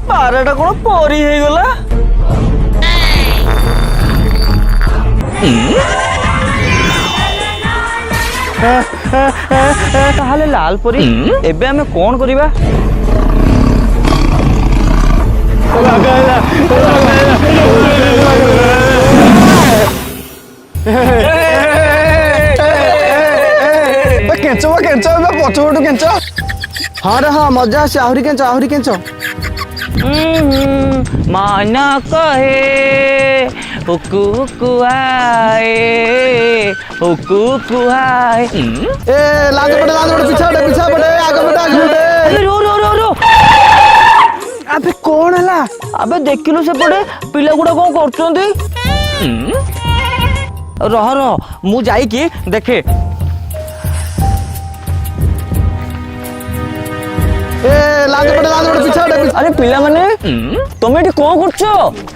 ପାରାଟା କଣ ପରି ହେଇଗଲା? ତାହେଲେ ଲାଲ ପରି ଏବେ ଆମେ କଣ କରିବା? କେଞ୍ଚ ପଛପଟୁ କେଞ୍ଚ। ହଁ ରେ ହଁ ମଜା ଆସେ। ଆହୁରି କେଞ୍ଚ। मान कहे हुकु हुकु आए हुकु हुकु आए। ए लाज पड़े पिछा पड़े आगे पटे। रो अबे कौन है? अबे देखिलु सेपटे पिला गुड़ा कौन करछंती? रह मु जाइकी देखे। लाज पड़े पिछा पड़े। अरे पिला माने तुम एठी कौन करछो?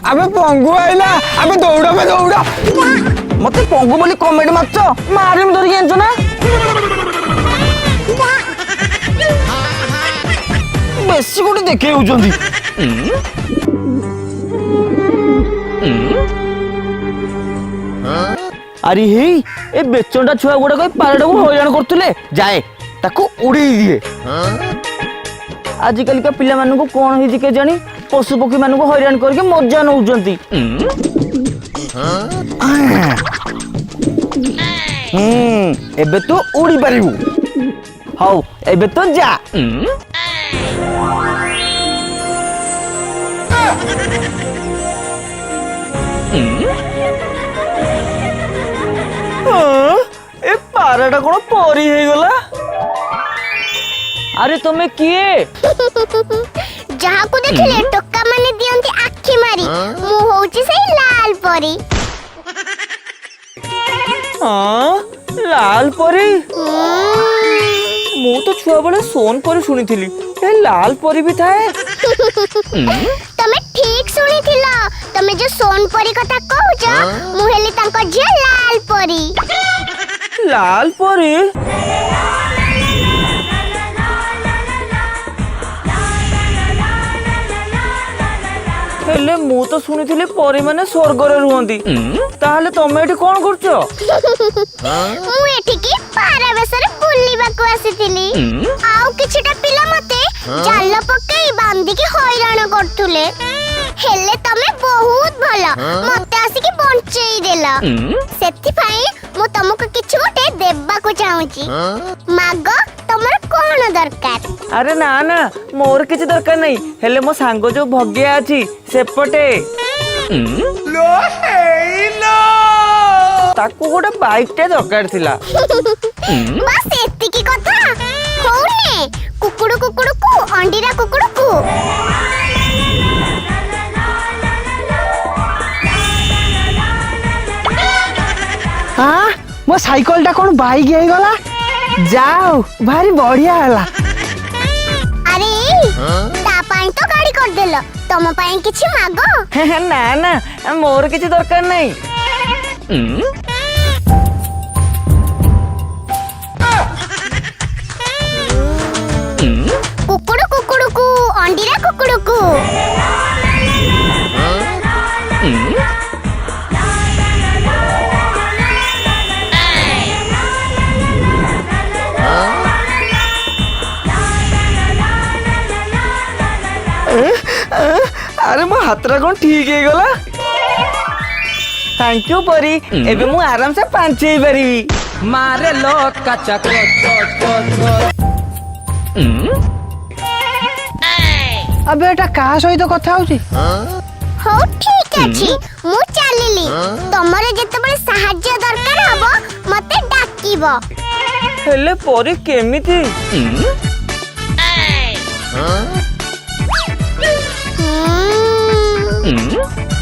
अबे पंगु आइला। अबे दौड़ा मते पंगु बोली कमेडी मारछो? मारिम धरि केनछो ना? बेसी गुडी देखे होउछंती। अरे हे ए बेचंडा छुआ गुडा कई पारडा को हैरान करथुले जाए ताको उड़ी दिए। आजिकल का पिला मानू को कौन होई के जानी पशु पक्षी मानू को हैरान करके मजा नउचंती। एबे तो उड़ी पारिबू। हाउ एबे तो जा। ए पाराटा कौन परी है गला? अरे तुमे किए? जहाँ को देखिले टोका माने दियंती आखी मारी मु होउची सही लाल परी। हाँ लाल परी? मु तो छुआ बड़े सोन परी सुनी थिली। ए लाल परी भी थाए? तमे ठीक सुनी थिला। तमे जो सोन परी कथा कहउछ मु हेली तांको जे लाल परी। लाल परी? हेले मु तो सुनी थिली परी माने स्वर्ग रे रुहंती। ताहले तमे एठी कोन करछो? मु एठी की पारा बेसरे बुल्लीबा को आसीथिली। आउ किछटा पिला मते जाल पक्के बांधी की हैरान करथुले। हेले तमे बहुत भला मते आसी की बंचेई देला। सेति भाई मु तमको किछ गोटे देबा को चाहूची। मागो तमर कोन दरकार? अरे ना ना मोर किछ दरकार नहीं। हेले मो सांगो जो भग्या अछि सेपटे लो हेलो ताकू गोटे बाइक टे दरकार थिला। बस एति की कथा होने कुकुडु कुकुडु को अंडीरा कुकुडु को। हाँ मो साइकिल टा कौन बाइक आई गला? जाओ भारी बढ़िया हला। अरे ता पाई तो गाड़ी कर देलो तम पाई किछि मागो। ना ना मोर किछ दरकार नहीं। कुकुडु कुकुडु को अंडीरा कुकुडु को। अरे मो हाथरा कौन ठीक है गला? थैंक यू परी। एबे मु आराम से पांचेई परिबी। मारे लो कच्चा अबे एटा का सहित कथा होची? हो ठीक अछि मु चलिली। तमरे जेतेबेले सहाय्य दरकार हबो मते डाकिबो। हेले परी केमिति?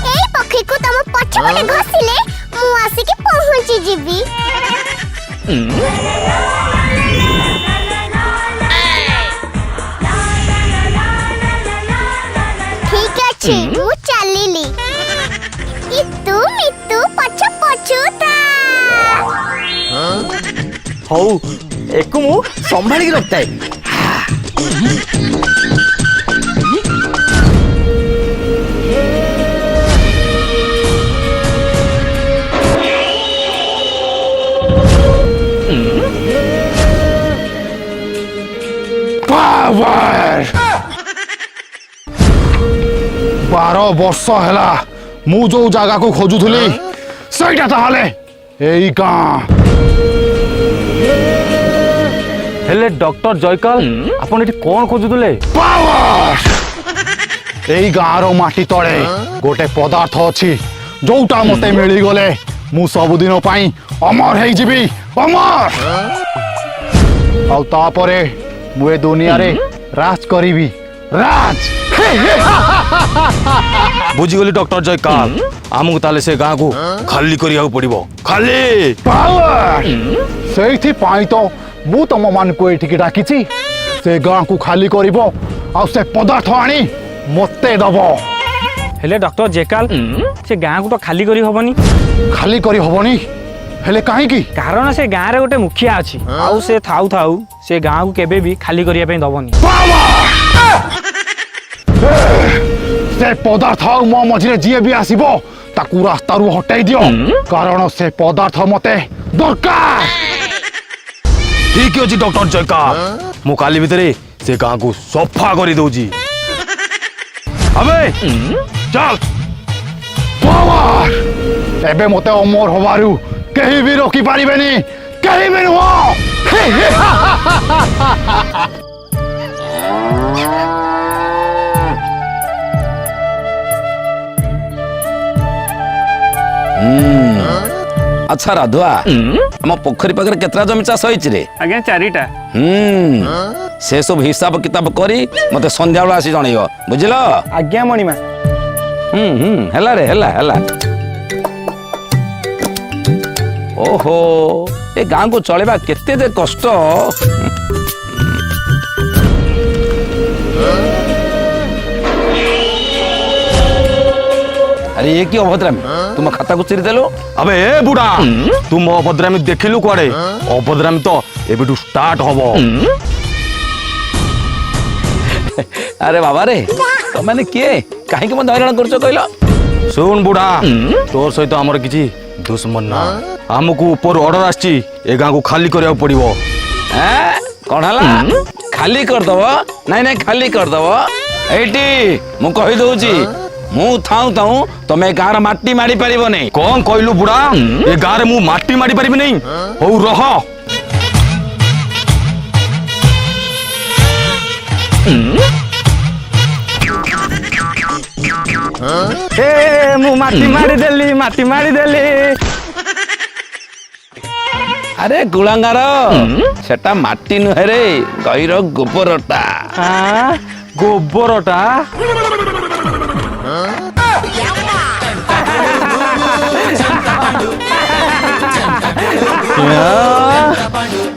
ए पखी को तम पछपटे घसिले मु आसी के पहुंची जीबी। ठीक अछि मु चलिली। इतु मितु पछ पछुता। हौ एको मु संभाली के रखताय। पावर 12 वर्ष है मु जो जगह को खोजुली सहीटा ताहले एई गाँ हेले डॉक्टर जयकाल आपण एठी कोन खोजुले पावर एई गाँर माटी तले गोटे पदार्थ अच्छी जोटा मते मिली गले मु सबुदिन पाई अमर है जीवी अमर आउ तापरे मु ए दुनिया रे राज करीबी राज बुझीगली डॉक्टर जयकाल आमको ताले से गाँ को खाली करिया पड़िबो खाली पावर सेठी पाई तो मु तम मान को एठी डाकी से गाँ को खाली करिबो आ से पदार्थ आनी मते दबो हेले डॉक्टर जयकाल से गाँ को तो खाली करी हबनी खाली करी हबनी हेले काहे की कारण से गाँ रे गोटे मुखिया अछि आउ से थाउ थाउ से गाँ को केबे भी खाली करिया पे दबनी से पदार्थ मो मझे जी भी आसबो ताकू रास्ता रु हटाई दियो कारण से पदार्थ मते दरकार ठीक अछि डॉक्टर जयकाल मु काली भितरे से गाँ को सफा करी दउजी अबे चल पावर एबे मते अमर होबारु कहीं भी रोकी पारिबेनी कहीं भी नुहो अच्छा राधुआ आम पोखरी पाखे केतरा जमी चाष होइछि आज्ञा 4टा से सब हिसाब किताब करी मते संध्या बेला आसी जणैयो बुझिलो आज्ञा मणिमा हैला रे हैला हैला ओहो ए गाँ को चलेबा केते दे कष्ट अरे ये की अभद्रामी तुम खाता को चिरी देलो अबे ए बुढ़ा तुम अभद्रामी देखिलु कुआडे अभद्रामी तो एबेटू स्टार्ट हबो अरे बाबा रे तो मैंने किए कहीं मत हैरान करछ कहलो सुन बुढ़ा तोर सहित हमर किछि दुश्मन ना हमको ऊपर ऑर्डर आछि ए गाँ को खाली करिया पड़िबो कौन हला खाली कर दबो नहीं नहीं खाली कर दबो एटी मु कहि दउची मु थाउ थाउ तमे गाँर माटी मारी पारिबो नहीं कौन कहलु बुढ़ा ए गाँ रे मु माटी मारी पारिबि नहीं हो रह ए मु माटी मारी देली अरे गुलांगार सेटा माटी नुहे रे गईर गोबरटा गोबरटा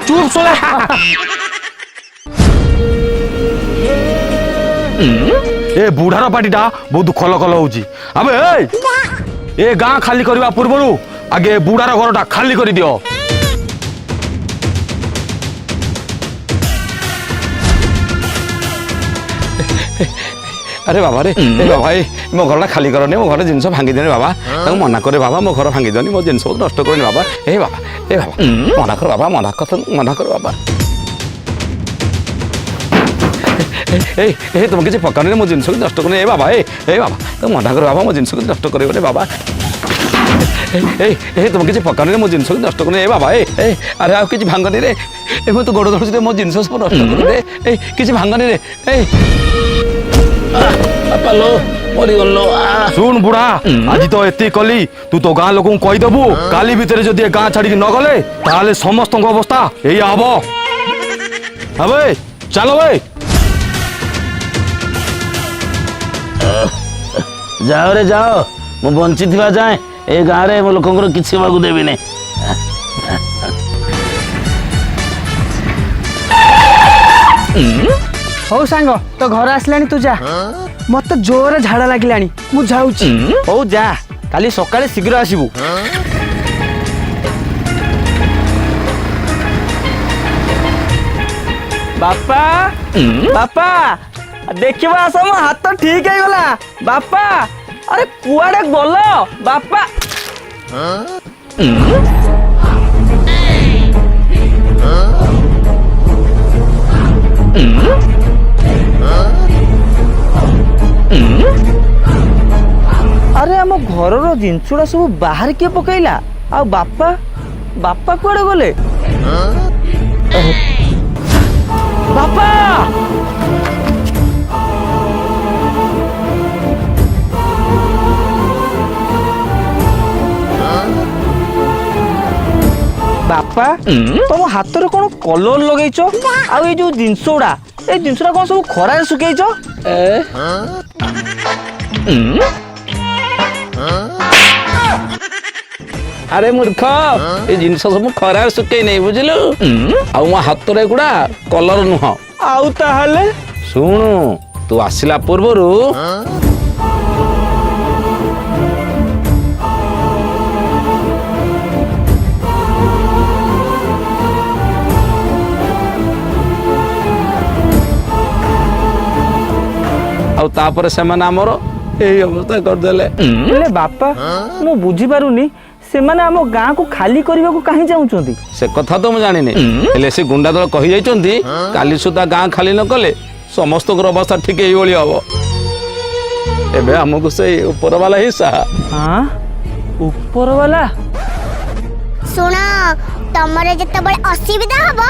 चुप सोला ए बुढ़ार पार्टीटा बहुत खल खल होउची अबे ए गाँ खाली करबा पूर्वरु आगे बुढ़ार घरटा खाली कर दियो अरे बाबा रे ए बाबा मो घर खाली करनी मो घर जिनस भांगी देनी बाबा ताको मना करे बाबा मो घर भांगी देनी मो जिनस नष्ट करनी बाबा ए बाबा मना कर बाबा मना कर बाबा ए तुम किसी पकाने मो जिनस नष्ट करनी ए बाबा तो मना कर बाबा मो जिनस नष्ट करे बाबा ए तुम किसी पकाने मो जिनस नष्ट करनी ए बाबा अरे आ किसी भांगनी रे ए मो तो गोड़ धरछि मो जिनस सब नष्ट कर दे ए किसी भांगनी रे ए पालो मरी गलो सुन बुढ़ा आज तो एति कली तू तो गाँ लोक कहीदेबू काली भितर जदि गाँ छाड़ी न गले ताले समस्त अवस्था यही हम अबे चलो भाई जाओ रे जाओ मु बंची थिबा जाए ए गाँ रे मो लोकंकर किछि बागु देबी ने हौ सांग तो घर आसलानी तू जा मत जोर झाड़ा लागिलानी मु जाउची हो जा काली सकाळे शीघ्र आसीबू बापा बापा देखिबा आस मो हाथ ठीक है गला बापा अरे कुआडे गलो बापा ଘରର ଜିନିଷଗୁଡା ସବୁ ବାହାରେ କିଏ ପକେଇଲା? ଆଉ ବାପା ବାପା କୁଆଡେ ଗଲେ? ଓହୋ। ବାପା ବାପା ତମ ହାତରେ କଣ କଲର ଲଗେଇଛ? ଆଉ ଏଇ ଯୋଉ ଜିନିଷ ଗୁଡା ଏଇ ଜିନିଷଟା କଣ ସବୁ ଖରାରେ ଶୁଖେଇଛ? ଆରେ ମୂର୍ଖ, ଏ ଜିନିଷ ସବୁ ଖରାରେ ଶୁଖେଇ ନେଇ ବୁଝିଲୁ। ଆଉ ମୋ ହାତରେ ଏଗୁଡା କଲର ନୁହଁ। ଆଉ ତାହେଲେ ଶୁଣୁ, ତୁ ଆସିଲା ପୂର୍ବରୁ ଆଉ ତାପରେ ସେମାନେ ଆମର ଏଇ ଅବସ୍ଥା କରିଦେଲେ। ହେଲେ ବାପା ମୁଁ ବୁଝିପାରୁନି ସେମାନେ ଆମ ଗାଁକୁ ଖାଲି କରିବାକୁ କାହିଁ ଚାହୁଁଛନ୍ତି? ସେ କଥା ତ ମୁଁ ଜାଣିନି, ହେଲେ ସେ ଗୁଣ୍ଡା ଦଳ କହିଯାଇଛନ୍ତି କାଲି ସୁଦ୍ଧା ଗାଁ ଖାଲି ନ କଲେ ସମସ୍ତଙ୍କର ଅବସ୍ଥା ଠିକ ଏଇଭଳି ହବ। ଏବେ ଆମକୁ ସେଇ ଉପର ବାଲା ହିଁ ସାହା। ହଁ ଉପର ବାଲା? ଶୁଣ, ତମର ଯେତେବେଳେ ଅସୁବିଧା ହବ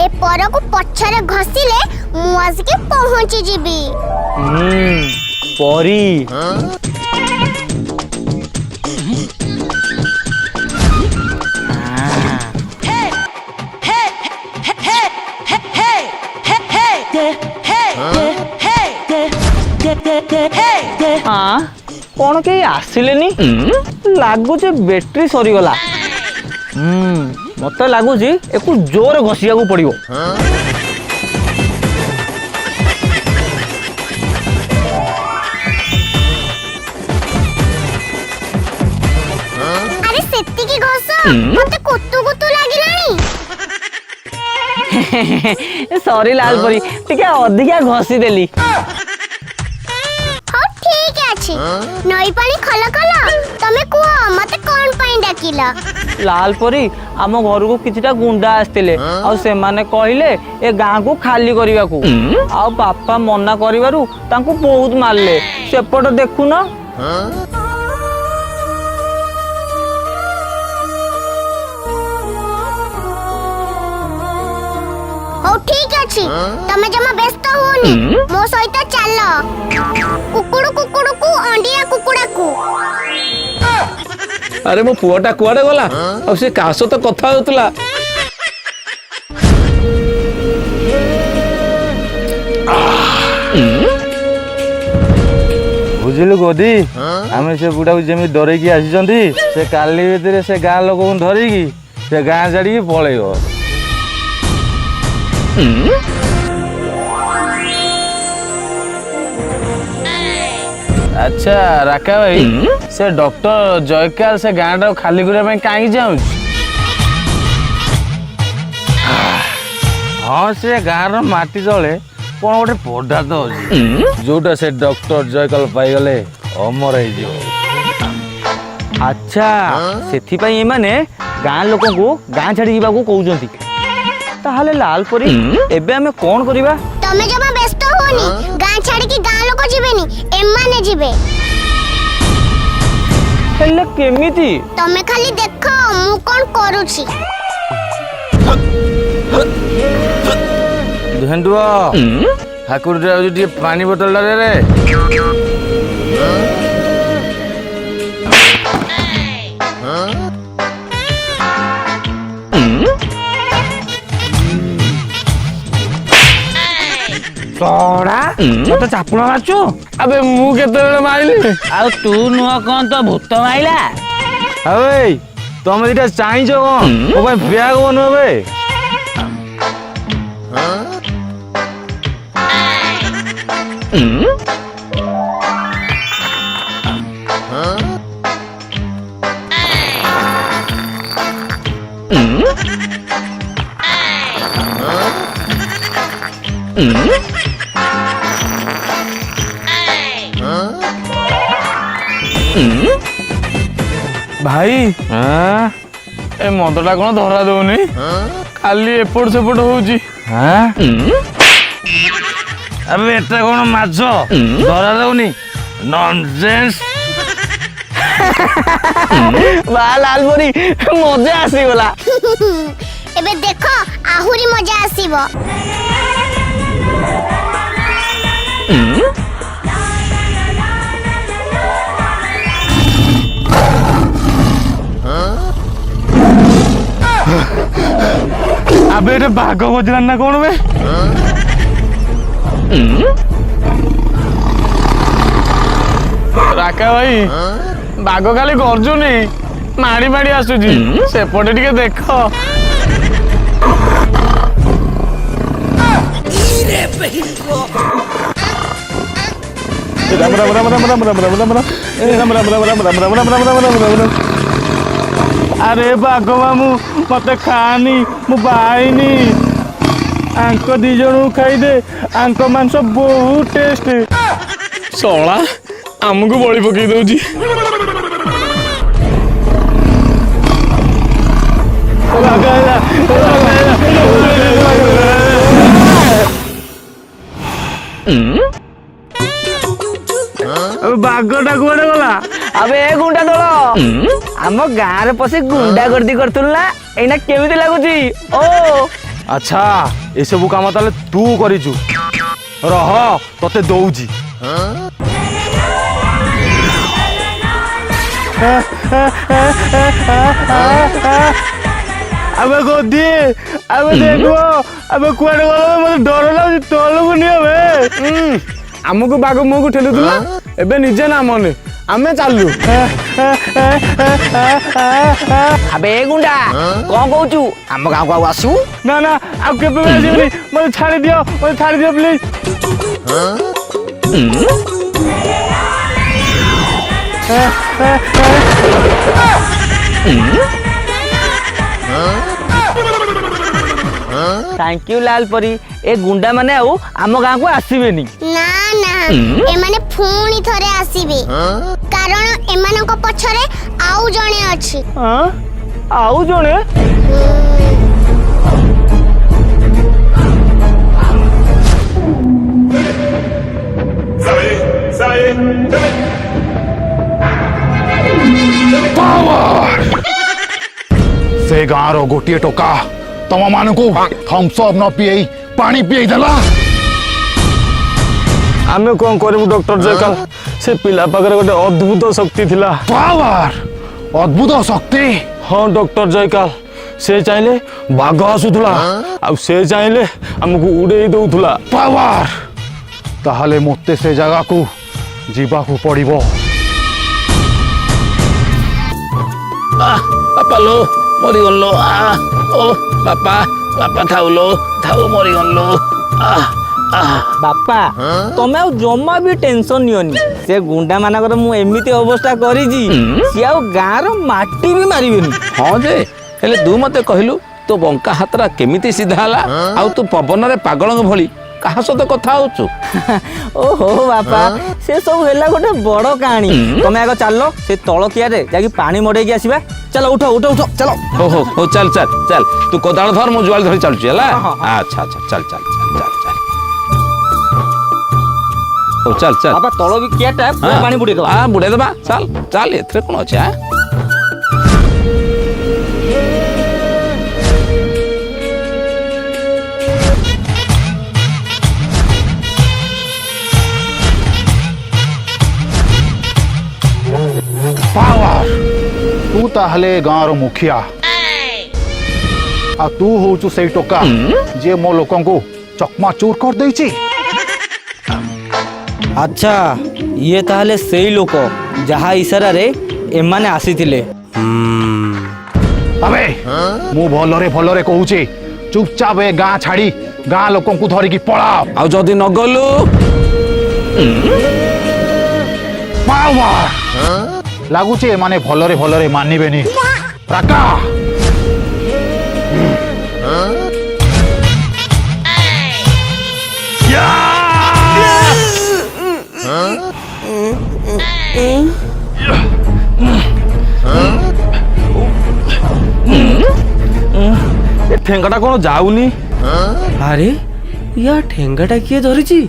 ଏ ପରକୁ ପଛରେ ଘଷିଲେ ମୁଁ ଆସିକି ପହଞ୍ଚି ଯିବି। ପରି କଣ କେହି ଆସିଲେନି? ଲାଗୁଛି ବ୍ୟାଟେରୀ ସରିଗଲା। ମତେ ଲାଗୁଛି ଏକୁ ଜୋରେ ଘଷିବାକୁ ପଡିବ। ଆରେ ସେତିକି ଘଷ, ମତେ କୁତୁ କୁତୁ ଲାଗିଲାଣି। ସରି ଲାଲ ପରି, ଟିକେ ଅଧିକା ଘଷି ଦେଲି। ହଉ ଠିକ ଅଛି, ନଈ ପାଣି ଖଲ ଖଲ। ତମେ କୁହ ମତେ କଣ ପାଇଁ ଡାକିଲ? ଲାଲ ପରି ଆମ ଘରକୁ କିଛିଟା ଗୁଣ୍ଡା ଆସିଥିଲେ, ଆଉ ସେମାନେ କହିଲେ ଏ ଗାଁକୁ ଖାଲି କରିବାକୁ। ଆଉ ବାପା ମନା କରିବାରୁ ତାଙ୍କୁ ବହୁତ ମାରିଲେ। ସେପଟ ଦେଖୁନ। ହଉ ଠିକ ଅଛି, ତମେ ଜମା ବ୍ୟସ୍ତ ହୁଅନି, ମୋ ସହିତ ଚାଲ। କୁକୁଡୁ କୁକୁଡୁକୁ ଅଣ୍ଡିଆ କୁକୁଡାକୁ। ଆରେ ମୋ ପୁଅଟା କୁଆଡେ ଗଲା? ଆଉ ସେ କାହା ସହିତ କଥା ହଉଥିଲା? ବୁଝିଲୁ ଗୋଦି, ଆମେ ସେ ବୁଢାକୁ ଯେମିତି ଡରେଇକି ଆସିଛନ୍ତି, ସେ କାଲି ଭିତରେ ସେ ଗାଁ ଲୋକଙ୍କୁ ଧରିକି ସେ ଗାଁ ଛାଡିକି ପଳେଇବ। ଆଚ୍ଛା ରାକା ଭାଇ, ସେ ଡକ୍ଟର ଜୟକାଲ ସେ ଗାଁଟାକୁ ଖାଲି କରିବା ପାଇଁ କାହିଁକି ଚାହୁଁଛି? ହଁ, ସେ ଗାଁର ମାଟି ତଳେ କଣ ଗୋଟେ ପଦାର୍ଥ ଅଛି ଯୋଉଟା ସେ ଡକ୍ଟର ଜୟକାଲ ପାଇଗଲେ ଅମର ହେଇଯିବ। ଆଚ୍ଛା, ସେଥିପାଇଁ ଏମାନେ ଗାଁ ଲୋକଙ୍କୁ ଗାଁ ଛାଡି ଯିବାକୁ କହୁଛନ୍ତି। ତାହେଲେ ଲାଲ ପରି ଏବେ ଆମେ କଣ କରିବା? ତମେ ଜମା ବ୍ୟସ୍ତ ହୁଅନି, ଗାଁ ଛାଡିକି ଗାଁ ଲୋକ ଯିବେନି, ଏମାନେ ଯିବେ। ହେଲେ କେମିତି? ତମେ ଖାଲି ଦେଖ ମୁଁ କଣ କରୁଛି। ଧେଣ୍ଡୁଅ, ଠାକୁରଟା ହଉଛି ଟିକେ ପାଣି ବୋତଲଟା ରେ। ମତେ ଚାପୁଡ ମାରୁଛୁ? ଆବେ ମୁଁ କେତେବେଳେ ମାରିଲି? ଆଉ ତୁ ନୁହଁ କଣ ତ ଭୂତ ମାଇଲା? ଆବେ ତମେ ଦିଟା ଚାହିଁଛ କଣ? ମୋ ପାଇଁ ବ୍ୟାଗ ବନୁ ଏବେ। ଭାଇ ଏ ମଦଟା କଣ ଧରା ଦଉନି, ଖାଲି ଏପଟ ସେପଟ ହଉଛି। ଆବେ ଏଟା କଣ ମାଛ ଧରା ଦଉନି? ନନସେନ୍ସ। ବା ଲାଲ ପରି ମଜା ଆସିଗଲା। ଏବେ ଦେଖ ଆହୁରି ମଜା ଆସିବ। আবে এটা বাঘ বজলান না কোন বে? ରାକା ଭାଇ ବାଘ ଖାଲି ଗର୍ଜୁନି ମାଡ଼ି ମାଡ଼ି ଆସୁଛି ସେପଟେ ଟିକେ ଦେଖ। আরে বাঘ মামু মতে খানি মু বাইনি আঙ্ক ଦି ଜଣକୁ ଖାଇଦେ ଆଙ୍କ ମାଂସ ବହୁତ ଟେଷ୍ଟ। ଶଳା ଆମକୁ ବଳି ପକେଇ ଦଉଛି। ବାଘଟା କୁଆଡେ ଗଲା? ଆବେ ଏ ଗୁଣ୍ଡା ଦଳ ଆମ ଗାଁରେ ପଶି ଗୁଣ୍ଡା ଗର୍ଦି କରୁଥିଲୁ ନା, ଏଇନା କେମିତି ଲାଗୁଛି? ଓ ଆଚ୍ଛା ଏସବୁ କାମ ତାହେଲେ ତୁ କରିଛୁ। ରହ ତତେ ଦଉଛି। আবে গোদি আবে দেখো আবে কুଆଡେ গଲ ମତେ ଡର ଲାଗୁଛି ତଳକୁ ନିଅ ବେ। ଆମକୁ ବାଘ ମୁହଁକୁ ଠେଲୁଥିଲା ଏବେ ନିଜେ ନା ମନେ ଆମେ ଚାଲୁ। ଆବେ ଏ ଗୁଣ୍ଡା କଣ କହୁଛୁ? ଆମ ଗାଁକୁ ଆଉ ଆସିବୁ? ନା ନା ଆଉ କେବେ ବି ଆସିବିନି, ମତେ ଛାଡ଼ିଦିଅ ପ୍ଲିଜ। ଥ୍ୟାଙ୍କ ୟୁ ଲାଲ ପରି। ଏ ଗୁଣ୍ଡା ମାନେ ଆଉ ଆମ ଗାଁକୁ ଆସିବେନି। ନା ନା ଏମାନେ ପୁଣି ଥରେ ଆସିବେ, କାରଣ ଏମାନଙ୍କ ପଛରେ ଆଉ ଜଣେ ଅଛି। ଆଉ ଜଣେ? ସେ ଗାଁର ଗୋଟିଏ ଟୋକା ତମ ମାନଙ୍କୁ ଥମ୍ସ ଅପ୍ ନ ପିଏଇ ପାଣି ପିଏଇ ଦେଲା। ଆମେ କଣ କରିବୁ ଡକ୍ଟର ଜୟକାଲ? ସେ ପିଲା ପାଖରେ ଗୋଟେ ଅଦ୍ଭୁତ ଶକ୍ତି ଥିଲା। ପାୱାର, ଅଦ୍ଭୁତ ଶକ୍ତି। ହଁ ଡକ୍ଟର ଜୟକାଲ, ସେ ଚାହିଁଲେ ବାଘ ଆସୁଥିଲା ଆଉ ସେ ଚାହିଁଲେ ଆମକୁ ଉଡେଇ ଦଉଥିଲା। ପାୱାର, ତାହେଲେ ମୋତେ ସେ ଜାଗାକୁ ଯିବାକୁ ପଡ଼ିବ। ବାପା ଲୋ ମରିଗଲ। ଓ ବାପା ବାପା ଥାଉ ମରିଗଲ। ବାପା ତମେ ଆଉ ଜମା ବି ଟେନସନ ନିଅନି। ସେ ଗୁଣ୍ଡା ମାନଙ୍କର ମୁଁ ଏମିତି ଅବସ୍ଥା କରିଛି ସିଏ ଆଉ ଗାଁର ମାଟି ବି ମାରିବେନି। ହଁ ଯେ ହେଲେ ତୁ ମତେ କହିଲୁ ତୋ ବଙ୍କା ହାତଟା କେମିତି ସିଧା ହେଲା ଆଉ ତୁ ପବନରେ ପାଗଳଙ୍କ ଭଳି କାହା ସହିତ କଥା ହଉଛୁ? ଓହୋ ବାପା ସେ ସବୁ ହେଲା ଗୋଟେ ବଡ କାହାଣୀ। ତମେ ଆଗ ଚାଲ ସେ ତଳକିଆରେ ଯାଇକି ପାଣି ମଡେଇକି ଆସିବା। ଚାଲ ଉଠ ଚାଲ। ହଉ ଚାଲ ତୁ କୋଦାଳ ଧର, ମୁଁ ଜୁଆଳି ଧରି ଚାଲୁଛି ହେଲା। ଆଚ୍ଛା ଚାଲ ହଉ ଚାଲ ବାପା ତଳ ବି କିଆଟା ପାଣି ବୁଡେଇଦବା। ବୁଡେଇଦବା ଚାଲ ଏଥିରେ କଣ ଅଛି? ପାୱାର, ତୁ ତାହେଲେ ଗାଁର ମୁଖିଆ ଆଉ ତୁ ହଉଛୁ ସେଇ ଟୋକା ଯିଏ ମୋ ଲୋକଙ୍କୁ ଚକମା ଚୁର କରିଦେଇଛି। ଆଚ୍ଛା ଇଏ ତାହେଲେ ସେଇ ଲୋକ ଯାହା ଇଶାରାରେ ଏମାନେ ଆସିଥିଲେ। ଆବେ ମୁଁ ଭଲରେ କହୁଛି, ଚୁପଚାପ ଏ ଗାଁ ଛାଡି ଗାଁ ଲୋକଙ୍କୁ ଧରିକି ପଳାଅ। ଆଉ ଯଦି ନ ଗଲୁ? ପାୱାର, ଲାଗୁଛି ଏମାନେ ଭଲରେ ମାନିବେନି। ରାକା ଏ ଠେଙ୍ଗାଟା କଣ ଯାଉନି? ଆରେ ୟା ଠେଙ୍ଗାଟା କିଏ ଧରିଛି?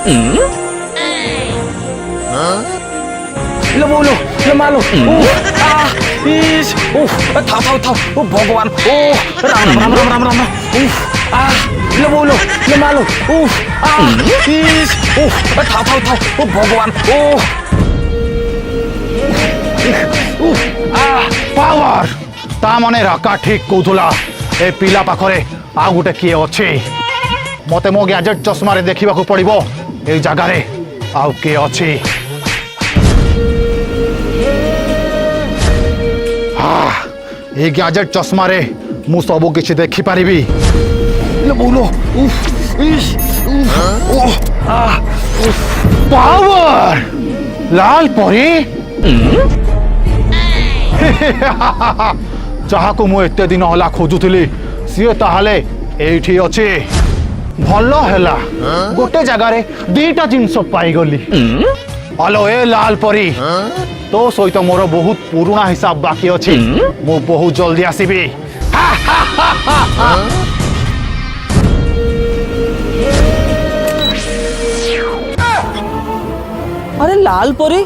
लो बोलो लो मालो इस थाओ थाओ थाओ ओ भगवान ओ राम राम राम राम राम लो बोलो लो मालो इस थाओ थाओ थाओ ओ भगवान पावर ता मने राका ठीक कहूला ए पिला पाखरे आ गुटे किए अच्छे मते मो गैजेट चश्मा रे देखिबा को पड़िबो ए जगह रे आउ के अच्छे ए गैजेट चश्मा रे मु सबो किछि देखि पारिबी लो बोलो पावर लाल परी जहा को मु एते दिन हला खोजुथिली सिए ताहाले एठी अछि भलो हैला गोटे जगह रे दीटा जिंस पाई गली हेलो ए लाल परी तो सहित मोर बहुत पुराना हिसाब बाकी अछि मु बहुत जल्दी आसीबी अरे लाल परी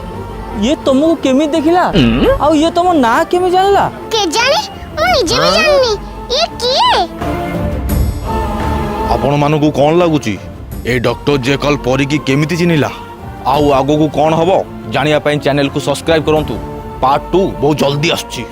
ये तुमको केमी देखिला और ये तुम ना केमी जानला के जाने मु निजे भी जाननी ये किए आपण मानकू कौन लगुची ए डॉक्टर जेकल परी की केमिति चिनिला आउ आगो को कौन हबो जानिया पई चैनल को सब्सक्राइब करंतु पार्ट 2 बहुत जल्दी आछी।